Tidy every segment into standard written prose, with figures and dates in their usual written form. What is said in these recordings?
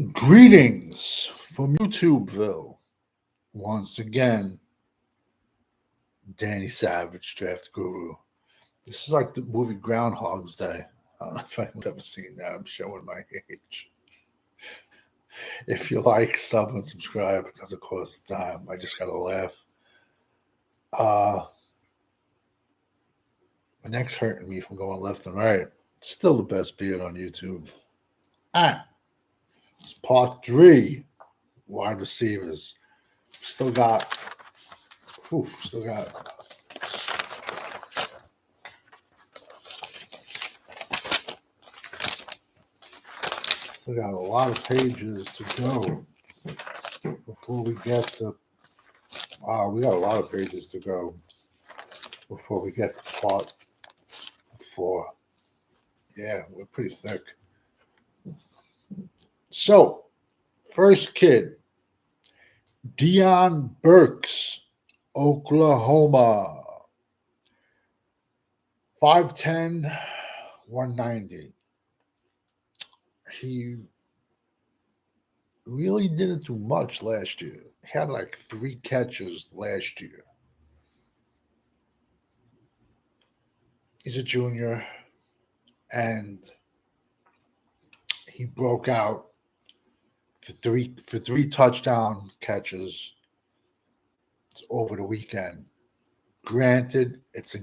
Greetings from YouTubeville. Once again, Danny Savage, Draft Guru. This is like the movie Groundhog's Day. I don't know if anyone's ever seen that. I'm showing my age. If you like, sub and subscribe. It doesn't cost a dime. I just got to laugh. My neck's hurting me from going left and right. Still the best beard on YouTube. Ah, it's part 3. Wide receivers. Still got. Still got. Still got a lot of pages to go before we get to. Wow, we got a lot of pages to go before we get to part 4. Yeah, we're pretty thick. So, first kid, Dion Burks, Oklahoma. 5'10", 190. He really didn't do much last year. He had like 3 catches last year. He's a junior, and he broke out for three touchdown catches over the weekend. Granted, it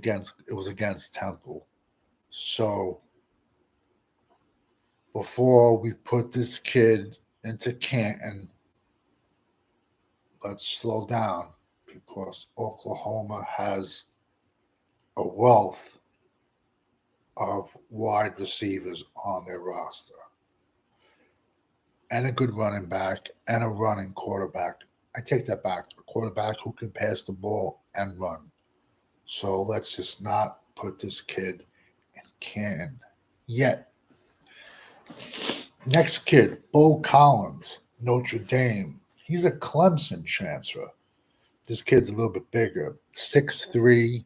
was against Temple. So before we put this kid into Canton, let's slow down because Oklahoma has a wealth of wide receivers on their roster and a good running back and a running quarterback. I take that back. A quarterback who can pass the ball and run. So let's just not put this kid in Canton yet. Next kid, Bo Collins, Notre Dame. He's a Clemson transfer. This kid's a little bit bigger, 6'3",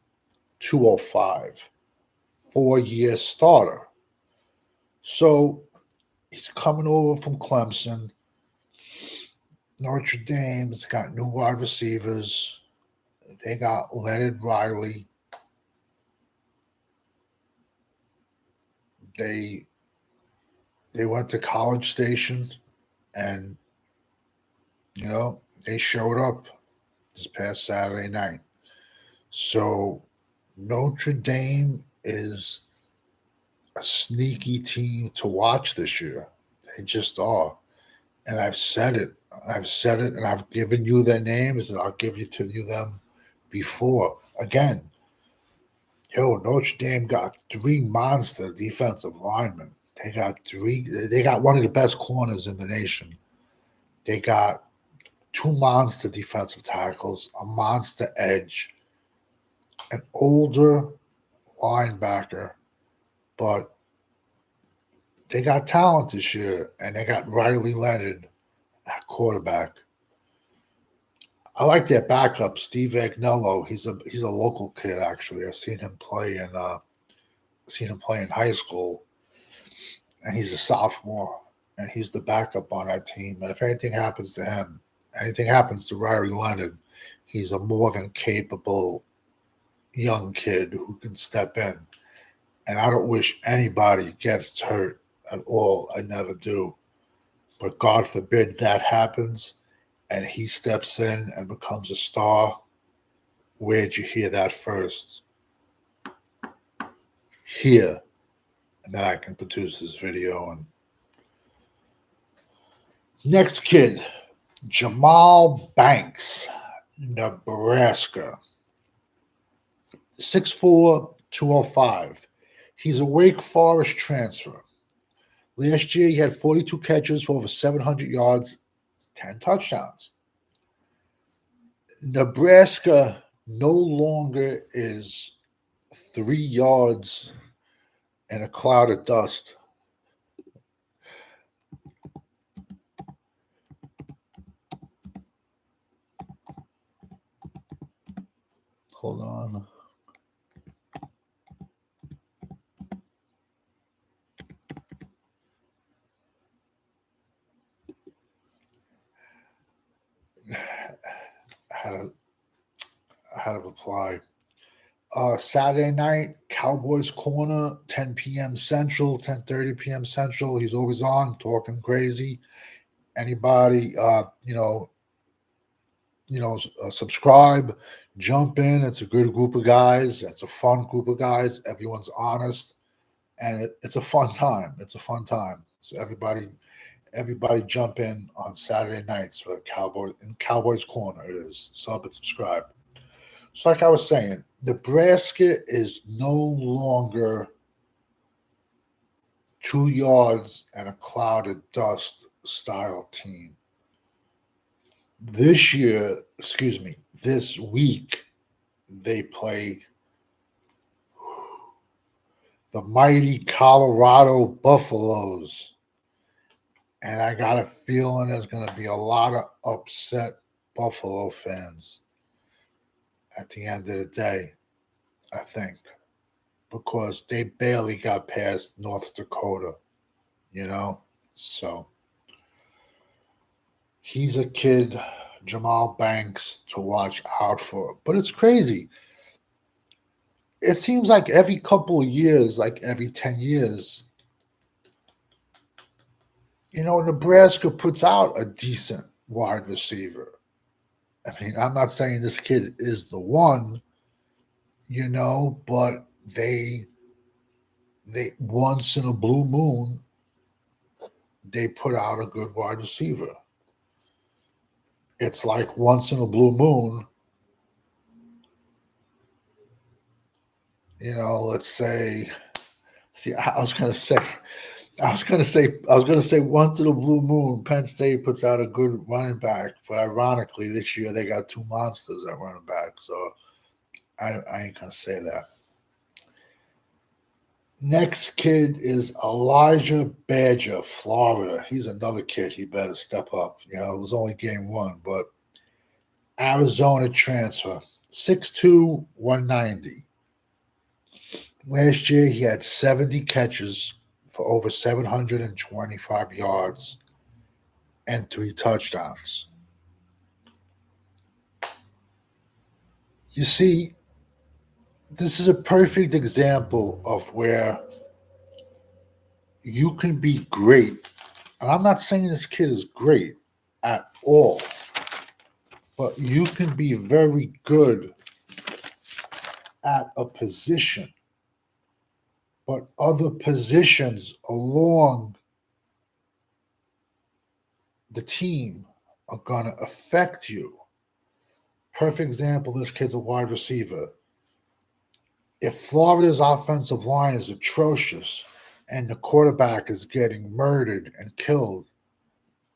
205, 4-year starter. So he's coming over from Clemson. Notre Dame's got new wide receivers. They got Leonard Riley. They went to College Station, and they showed up this past Saturday night. So Notre Dame is a sneaky team to watch this year. They just are. And I've said it, and I've given you their names, and I'll give you them before. Again, Notre Dame got 3 monster defensive linemen. They got one of the best corners in the nation. They got 2 monster defensive tackles, a monster edge, an older linebacker, but they got talent this year, and they got Riley Leonard at quarterback. I like their backup, Steve Agnello. He's a local kid actually. I've seen him play in high school, and he's a sophomore, and he's the backup on that team. And if anything happens to him, anything happens to Riley Leonard, he's a more than capable young kid who can step in. And I don't wish anybody gets hurt at all. I never do. But God forbid that happens and he steps in and becomes a star. Where'd you hear that first? Here. And then I can produce this video. And next kid, Jamal Banks, Nebraska. 6'4", 205. He's a Wake Forest transfer. Last year, he had 42 catches for over 700 yards, 10 touchdowns. Nebraska no longer is 3 yards in a cloud of dust. Hold on. had to reply. Saturday night, Cowboys Corner, 10 p.m. Central, 10:30 p.m. Central. He's always on, talking crazy. Anybody, subscribe, jump in. It's a good group of guys. It's a fun group of guys. Everyone's honest, and it's a fun time. It's a fun time. So everybody jump in on Saturday nights for Cowboys Corner. It is sub and subscribe. So, like I was saying, Nebraska is no longer 2 yards and a cloud of dust style team. This week, they play the mighty Colorado Buffaloes. And I got a feeling there's going to be a lot of upset Buffalo fans at the end of the day, I think, because they barely got past North Dakota, So he's a kid, Jamal Banks, to watch out for. But it's crazy. It seems like every couple of years, like every 10 years, Nebraska puts out a decent wide receiver. I mean, I'm not saying this kid is the one, but they once in a blue moon, they put out a good wide receiver. It's like once in a blue moon, let's say, I was going to say once in a blue moon, Penn State puts out a good running back, but ironically, this year they got two monsters at running back, so I ain't gonna say that. Next kid is Elijah Badger, Florida. He's another kid. He better step up. It was only game one, but Arizona transfer, 6'2", 190. Last year, he had 70 catches for over 725 yards and 3 touchdowns. You see, this is a perfect example of where you can be great. And I'm not saying this kid is great at all, but you can be very good at a position. But other positions along the team are going to affect you. Perfect example, this kid's a wide receiver. If Florida's offensive line is atrocious and the quarterback is getting murdered and killed,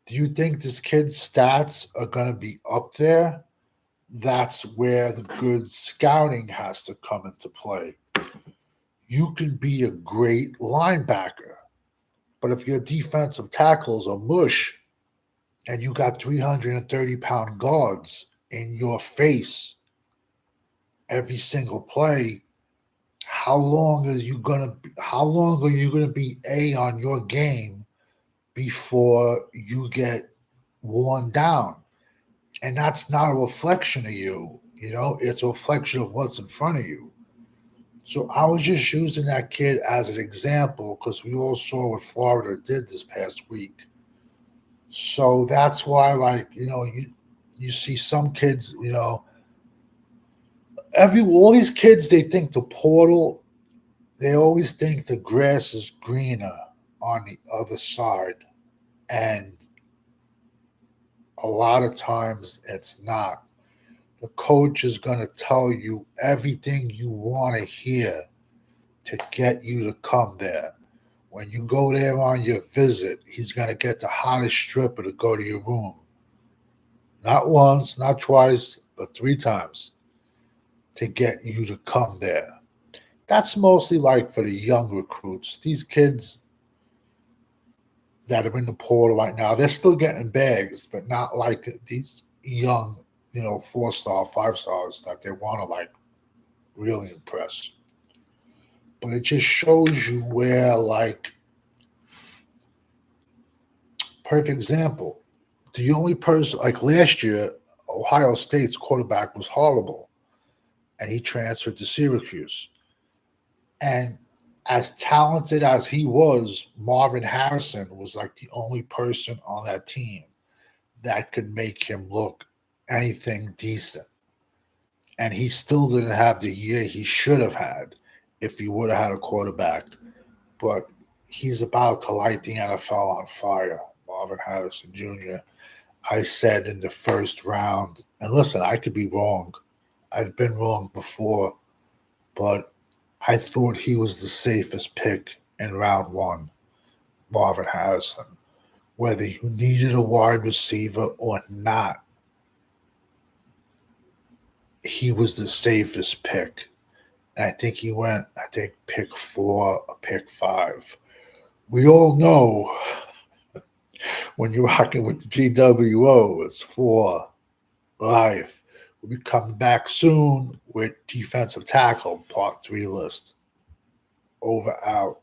do you think this kid's stats are going to be up there? That's where the good scouting has to come into play. You can be a great linebacker, but if your defensive tackles are mush and you got 330-pound guards in your face every single play, how long are you gonna be on your game before you get worn down? And that's not a reflection of you, it's a reflection of what's in front of you. So I was just using that kid as an example because we all saw what Florida did this past week. So that's why, you see some kids, all these kids, they think the portal, they always think the grass is greener on the other side. And a lot of times it's not. The coach is going to tell you everything you want to hear to get you to come there. When you go there on your visit, he's going to get the hottest stripper to go to your room. Not once, not twice, but 3 times to get you to come there. That's mostly like for the young recruits. These kids that are in the portal right now, they're still getting bags, but not like these young, 4-star, 5-stars that they want to really impress. But it just shows you where, perfect example, the only person, last year, Ohio State's quarterback was horrible, and he transferred to Syracuse. And as talented as he was, Marvin Harrison was like the only person on that team that could make him look anything decent. And he still didn't have the year he should have had if he would have had a quarterback. But he's about to light the NFL on fire, Marvin Harrison Jr. I said in the first round, and listen, I could be wrong. I've been wrong before, but I thought he was the safest pick in round one, Marvin Harrison. Whether you needed a wide receiver or not, he was the safest pick. And I think he went, pick 4 or pick 5. We all know when you're rocking with the GWO, it's for life. We'll be coming back soon with defensive tackle, part 3 list. Over, out.